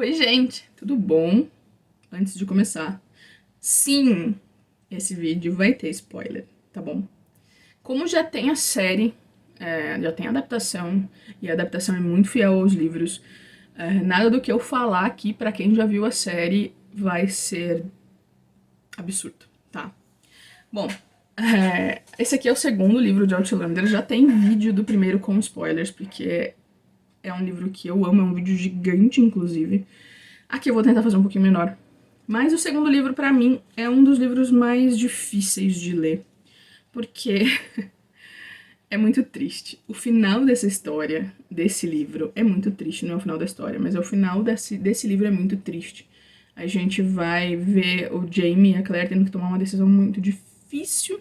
Oi, gente, tudo bom? Antes de começar, sim, esse vídeo vai ter spoiler, tá bom? Como já tem a série, já tem a adaptação, e a adaptação é muito fiel aos livros, nada do que eu falar aqui pra quem já viu a série vai ser absurdo, tá? Bom, esse aqui é o segundo livro de Outlander, já tem vídeo do primeiro com spoilers, porque é um livro que eu amo, é um vídeo gigante, inclusive. Aqui eu vou tentar fazer um pouquinho menor. Mas o segundo livro, pra mim, é um dos livros mais difíceis de ler. Porque é muito triste. O final dessa história, desse livro, é muito triste. Não é o final da história, mas é o final desse livro é muito triste. A gente vai ver o Jamie e a Claire tendo que tomar uma decisão muito difícil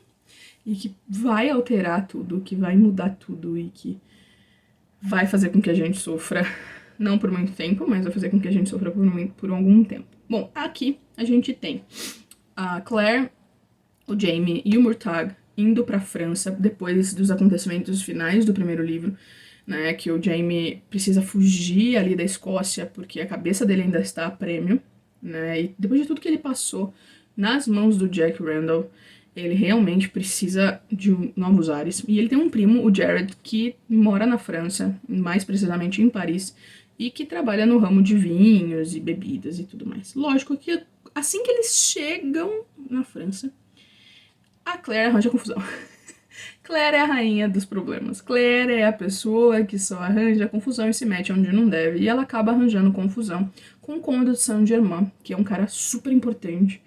e que vai alterar tudo, que vai mudar tudo e que vai fazer com que a gente sofra, não por muito tempo, mas vai fazer com que a gente sofra por algum tempo. Bom, aqui a gente tem a Claire, o Jamie e o Murtagh indo pra França depois dos acontecimentos finais do primeiro livro, né, que o Jamie precisa fugir ali da Escócia porque a cabeça dele ainda está a prêmio, né, e depois de tudo que ele passou nas mãos do Jack Randall, ele realmente precisa de novos ares. E ele tem um primo, o Jared, que mora na França, mais precisamente em Paris, e que trabalha no ramo de vinhos e bebidas e tudo mais. Lógico que assim que eles chegam na França, a Claire arranja confusão. Claire é a rainha dos problemas. Claire é a pessoa que só arranja confusão e se mete onde não deve. E ela acaba arranjando confusão com o Conde de Saint-Germain, que é um cara super importante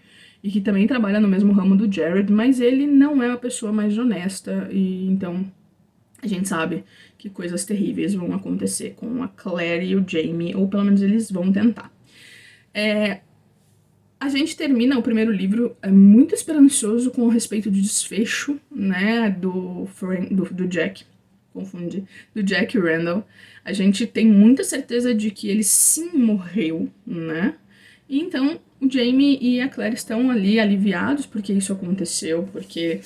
e que também trabalha no mesmo ramo do Jared, mas ele não é a pessoa mais honesta, e então a gente sabe que coisas terríveis vão acontecer com a Claire e o Jamie, ou pelo menos eles vão tentar. A gente termina o primeiro livro muito esperançoso com respeito de desfecho, né, do Jack, confundi, do Jack Randall. A gente tem muita certeza de que ele sim morreu, né, e então o Jamie e a Claire estão ali aliviados porque isso aconteceu, porque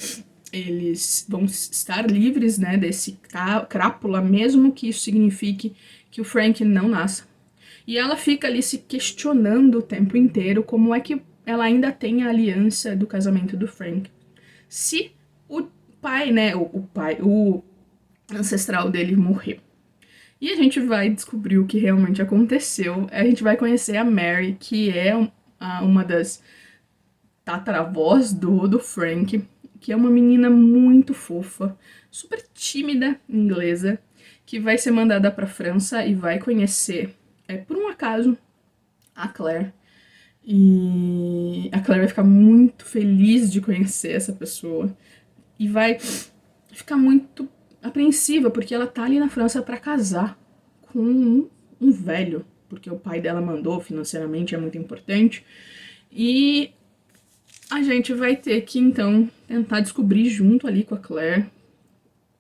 eles vão estar livres, né, desse crápula, mesmo que isso signifique que o Frank não nasça. E ela fica ali se questionando o tempo inteiro como é que ela ainda tem a aliança do casamento do Frank. Se o pai, né, o ancestral dele morreu. E a gente vai descobrir o que realmente aconteceu. A gente vai conhecer a Mary, que é uma das tataravós do Frank, que é uma menina muito fofa, super tímida, inglesa, que vai ser mandada pra França e vai conhecer, por um acaso, a Claire. E a Claire vai ficar muito feliz de conhecer essa pessoa e vai ficar muito apreensiva, porque ela tá ali na França pra casar com um velho, porque o pai dela mandou, financeiramente é muito importante. E a gente vai ter que, então, tentar descobrir junto ali com a Claire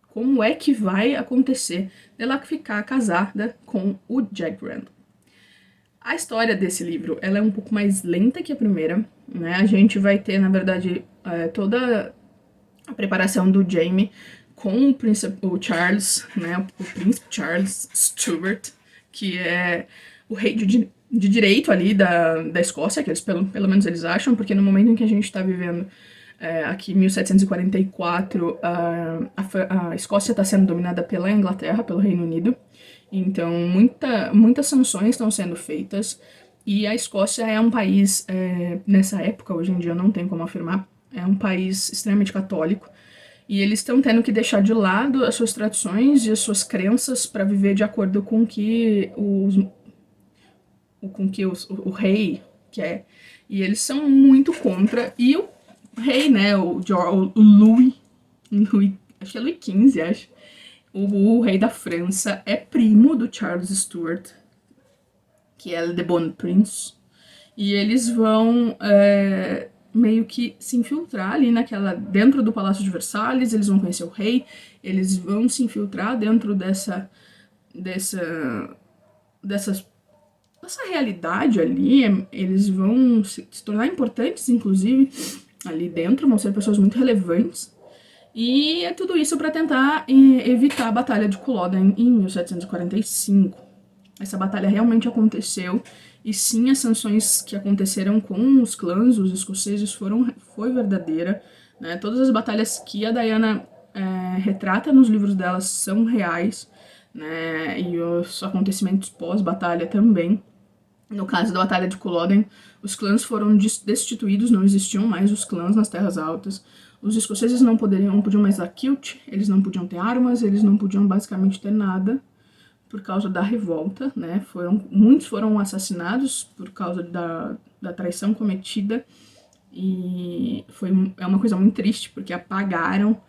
como é que vai acontecer dela ficar casada com o Jack Randall. A história desse livro, ela é um pouco mais lenta que a primeira, né? A gente vai ter, na verdade, toda a preparação do Jamie com o Charles, né? O príncipe Charles Stuart, que é o rei de direito ali da Escócia, que eles, pelo menos eles acham, porque no momento em que a gente está vivendo aqui em 1744, a Escócia está sendo dominada pela Inglaterra, pelo Reino Unido, então muitas sanções estão sendo feitas, e a Escócia é um país, nessa época, hoje em dia eu não tenho como afirmar, é um país extremamente católico, e eles estão tendo que deixar de lado as suas tradições e as suas crenças para viver de acordo com que o rei quer. E eles são muito contra. E o rei, né, o Louis, acho que é Louis XV, acho. O rei da França é primo do Charles Stuart, que é Le Bon Prince. E eles vão meio que se infiltrar ali dentro do Palácio de Versalhes, eles vão conhecer o rei, eles vão se infiltrar dentro dessa realidade ali, eles vão se tornar importantes, inclusive, ali dentro, vão ser pessoas muito relevantes. E é tudo isso para tentar evitar a Batalha de Culloden em 1745. essa batalha realmente aconteceu, e sim, as sanções que aconteceram com os clãs, os escoceses, foi verdadeira, né? Todas as batalhas que a Diana retrata nos livros dela são reais, né? E os acontecimentos pós-batalha também. No caso da Batalha de Culloden, os clãs foram destituídos, não existiam mais os clãs nas Terras Altas. Os escoceses não podiam mais dar kilt, eles não podiam ter armas, eles não podiam basicamente ter nada por causa da revolta, né? Muitos foram assassinados por causa da traição cometida, e é uma coisa muito triste, porque apagaram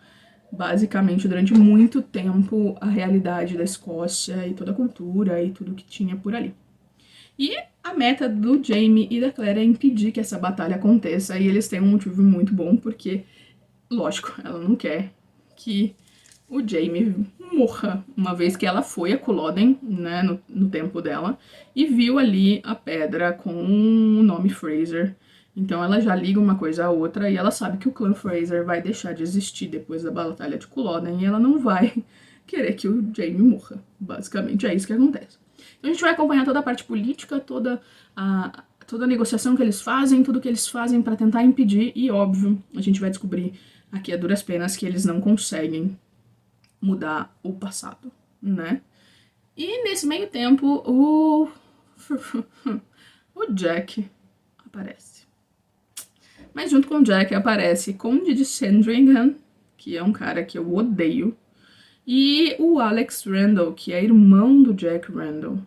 basicamente durante muito tempo a realidade da Escócia e toda a cultura e tudo que tinha por ali. E a meta do Jaime e da Claire é impedir que essa batalha aconteça, e eles têm um motivo muito bom, porque, lógico, ela não quer que o Jaime morra, uma vez que ela foi a Culloden, né, no tempo dela, e viu ali a pedra com o nome Fraser. Então ela já liga uma coisa à outra, e ela sabe que o clã Fraser vai deixar de existir depois da batalha de Culloden, e ela não vai querer que o Jaime morra. Basicamente é isso que acontece. Então a gente vai acompanhar toda a parte política, toda a negociação que eles fazem, tudo que eles fazem para tentar impedir, e óbvio, a gente vai descobrir aqui a duras penas que eles não conseguem mudar o passado, né? E nesse meio tempo, o Jack aparece. Mas junto com o Jack aparece Conde de Sandringham, que é um cara que eu odeio, e o Alex Randall, que é irmão do Jack Randall.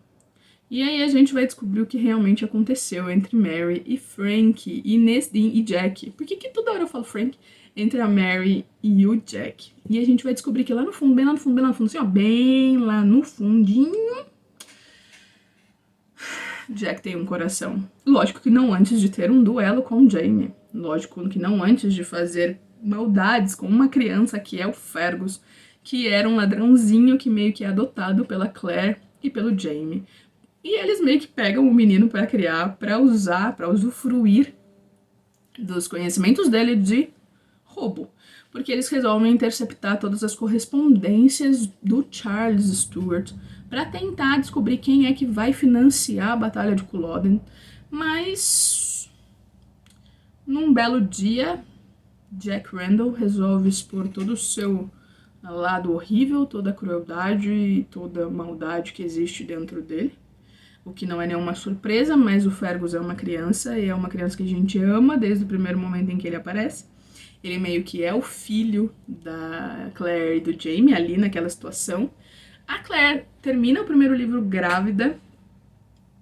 E aí a gente vai descobrir o que realmente aconteceu entre Mary e Frank, e Jack. Por que toda hora eu falo Frank? Entre a Mary e o Jack. E a gente vai descobrir que lá no fundo, bem lá no fundo, bem lá no fundo, assim, ó, bem lá no fundinho, Jack tem um coração. Lógico que não antes de ter um duelo com Jaime. Lógico que não antes de fazer maldades com uma criança que é o Fergus, que era um ladrãozinho que meio que é adotado pela Claire e pelo Jaime. E eles meio que pegam o menino para criar, para usar, para usufruir dos conhecimentos dele de roubo. Porque eles resolvem interceptar todas as correspondências do Charles Stuart para tentar descobrir quem é que vai financiar a Batalha de Culloden. Mas, num belo dia, Jack Randall resolve expor todo o seu lado horrível, toda a crueldade e toda a maldade que existe dentro dele. O que não é nenhuma surpresa, mas o Fergus é uma criança, e é uma criança que a gente ama desde o primeiro momento em que ele aparece. Ele meio que é o filho da Claire e do Jaime ali naquela situação. A Claire termina o primeiro livro grávida.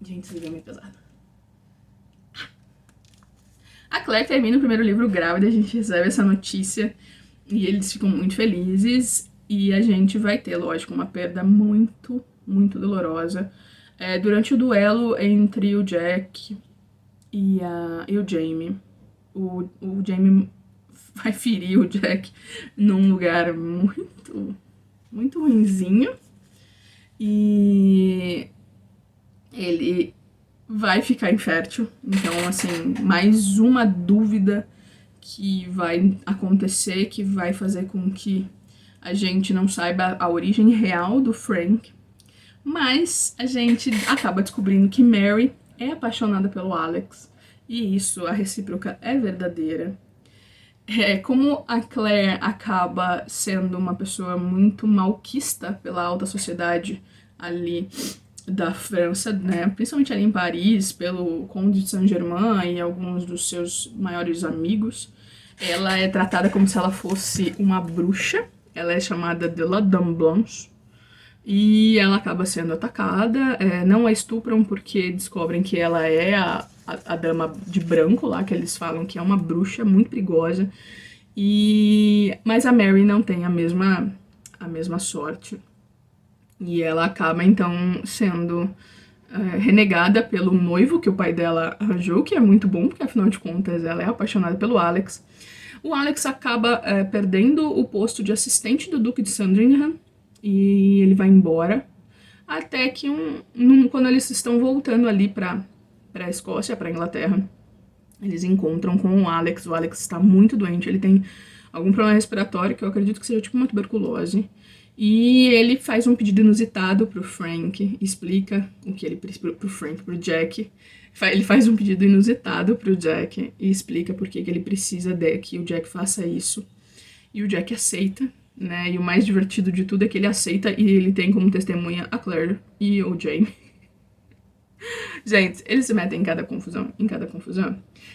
Gente, isso é meio pesado. A Claire termina o primeiro livro grávida, a gente recebe essa notícia e eles ficam muito felizes. E a gente vai ter, lógico, uma perda muito, muito dolorosa. Durante o duelo entre o Jack e o Jaime. O Jaime vai ferir o Jack num lugar muito, muito ruinzinho. E ele vai ficar infértil. Então, assim, mais uma dúvida que vai acontecer, que vai fazer com que a gente não saiba a origem real do Frank. Mas a gente acaba descobrindo que Mary é apaixonada pelo Alex. E isso, a recíproca é verdadeira. Como a Claire acaba sendo uma pessoa muito malquista pela alta sociedade ali da França, né? Principalmente ali em Paris, pelo Conde de Saint-Germain e alguns dos seus maiores amigos, ela é tratada como se ela fosse uma bruxa. Ela é chamada de La Dame Blanche. E ela acaba sendo atacada, não a estupram porque descobrem que ela é a dama de branco lá, que eles falam que é uma bruxa muito perigosa. Mas a Mary não tem a mesma sorte. E ela acaba então sendo renegada pelo noivo que o pai dela arranjou, que é muito bom, porque afinal de contas ela é apaixonada pelo Alex. O Alex acaba perdendo o posto de assistente do Duque de Sandringham, e ele vai embora, até que quando eles estão voltando ali pra Escócia, pra Inglaterra, eles encontram com o Alex. O Alex está muito doente, ele tem algum problema respiratório, que eu acredito que seja tipo uma tuberculose, E ele faz um pedido inusitado pro Frank, explica o que ele precisa pro Jack. Ele faz um pedido inusitado pro Jack e explica por que ele precisa que o Jack faça isso. E o Jack aceita, né? E o mais divertido de tudo é que ele aceita e ele tem como testemunha a Claire e o Jamie. Gente, eles se metem em cada confusão,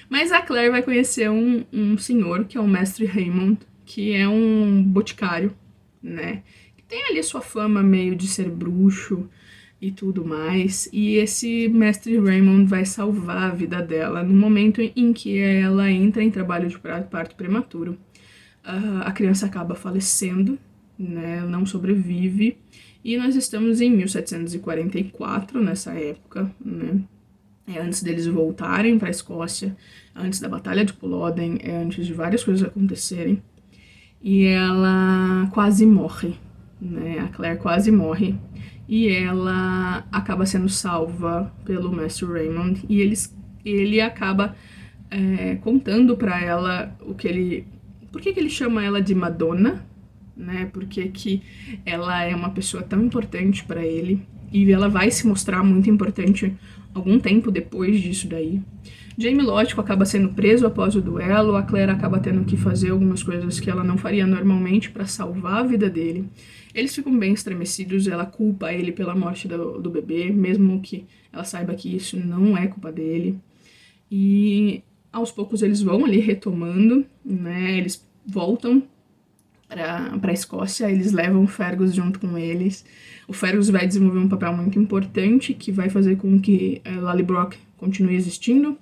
Mas a Claire vai conhecer um senhor, que é o Mestre Raymond, que é um boticário, né? Que tem ali sua fama meio de ser bruxo e tudo mais. E esse Mestre Raymond vai salvar a vida dela no momento em que ela entra em trabalho de parto prematuro. A criança acaba falecendo, né? Não sobrevive. E nós estamos em 1744, nessa época, né? É antes deles voltarem para a Escócia, antes da Batalha de Culloden, é antes de várias coisas acontecerem. E ela quase morre, né? A Claire quase morre. E ela acaba sendo salva pelo Mestre Raymond. E ele acaba contando para ela o que ele... Por que ele chama ela de Madonna, né? Porque que ela é uma pessoa tão importante para ele. E ela vai se mostrar muito importante algum tempo depois disso daí. Jamie, lógico, acaba sendo preso após o duelo. A Claire acaba tendo que fazer algumas coisas que ela não faria normalmente para salvar a vida dele. Eles ficam bem estremecidos. Ela culpa ele pela morte do bebê, mesmo que ela saiba que isso não é culpa dele. E aos poucos eles vão ali retomando, né? Eles voltam para a Escócia, eles levam o Fergus junto com eles. O Fergus vai desenvolver um papel muito importante que vai fazer com que Lallybroch continue existindo,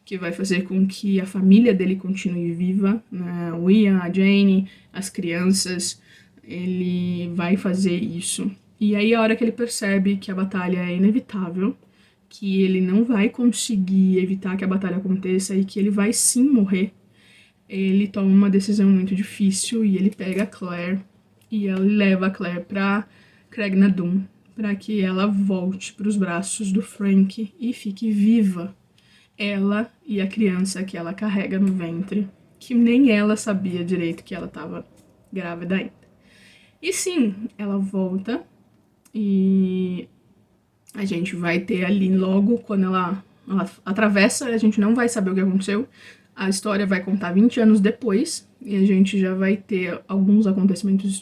que vai fazer com que a família dele continue viva, né? O Ian, a Jane, as crianças, ele vai fazer isso. E aí a hora que ele percebe que a batalha é inevitável, que ele não vai conseguir evitar que a batalha aconteça e que ele vai sim morrer, ele toma uma decisão muito difícil e ele pega a Claire e ele leva a Claire pra Craignadoon para que ela volte para os braços do Frank e fique viva. Ela e a criança que ela carrega no ventre, que nem ela sabia direito que ela estava grávida ainda. E sim, ela volta e a gente vai ter ali logo, quando ela atravessa, a gente não vai saber o que aconteceu. A história vai contar 20 anos depois, e a gente já vai ter alguns acontecimentos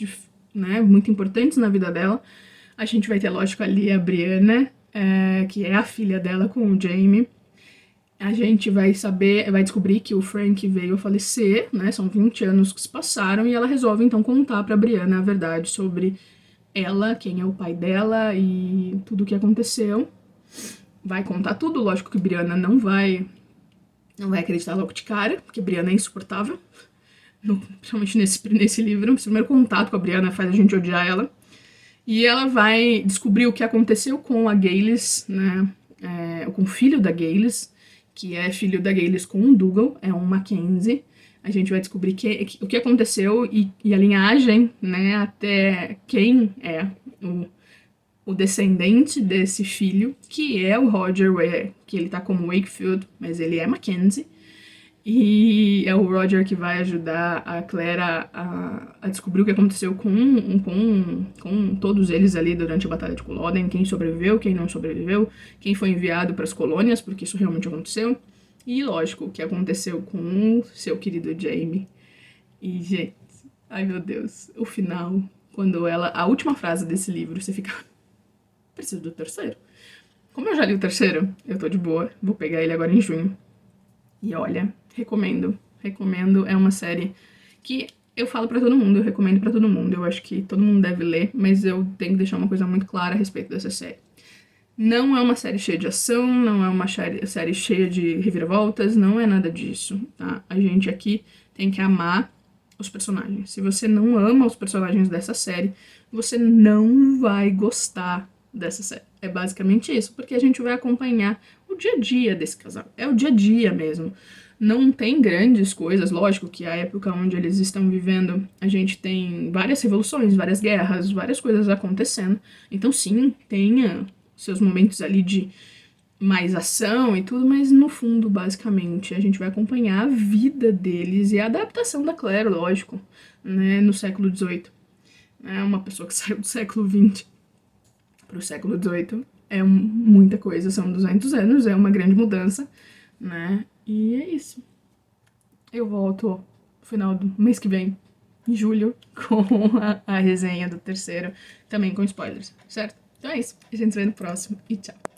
muito importantes na vida dela. A gente vai ter, lógico, ali a Brianna, que é a filha dela com o Jamie. A gente vai descobrir que o Frank veio a falecer, né? São 20 anos que se passaram, e ela resolve então contar pra Brianna a verdade sobre ela, quem é o pai dela e tudo o que aconteceu. Vai contar tudo, lógico que Brianna não vai acreditar logo de cara, porque Brianna é insuportável. Principalmente nesse livro. O primeiro contato com a Brianna faz a gente odiar ela. E ela vai descobrir o que aconteceu com a Gaylis, né? Com o filho da Gaylis, que é filho da Gaylis com o Dougal, é um Mackenzie. A gente vai descobrir o que aconteceu e a linhagem, né? Até quem é o descendente desse filho, que é o Roger, que ele tá como Wakefield, mas ele é Mackenzie. E é o Roger que vai ajudar a Claire a descobrir o que aconteceu com todos eles ali durante a Batalha de Culloden, quem sobreviveu, quem não sobreviveu, quem foi enviado para as colônias, porque isso realmente aconteceu. E, lógico, o que aconteceu com o seu querido Jamie. E, gente, ai meu Deus, o final, quando a última frase desse livro, você fica... Preciso do terceiro. Como eu já li o terceiro, eu tô de boa, vou pegar ele agora em junho. E olha, recomendo, é uma série que eu falo pra todo mundo, eu recomendo pra todo mundo, eu acho que todo mundo deve ler, mas eu tenho que deixar uma coisa muito clara a respeito dessa série. Não é uma série cheia de ação, não é uma série cheia de reviravoltas, não é nada disso, tá? A gente aqui tem que amar os personagens. Se você não ama os personagens dessa série, você não vai gostar dessa série. É basicamente isso, porque a gente vai acompanhar o dia a dia desse casal. É o dia a dia mesmo. Não tem grandes coisas, lógico que a época onde eles estão vivendo, a gente tem várias revoluções, várias guerras, várias coisas acontecendo. Então sim, tem seus momentos ali de mais ação e tudo, mas no fundo, basicamente, a gente vai acompanhar a vida deles e a adaptação da Claire, lógico, né, no século XVIII. né? Uma pessoa que saiu do século XX pro século XVIII é muita coisa, são 200 anos, é uma grande mudança, né? E é isso. Eu volto no final do mês que vem, em julho, com a resenha do terceiro, também com spoilers, certo? Então é isso. A gente se vê no próximo e tchau.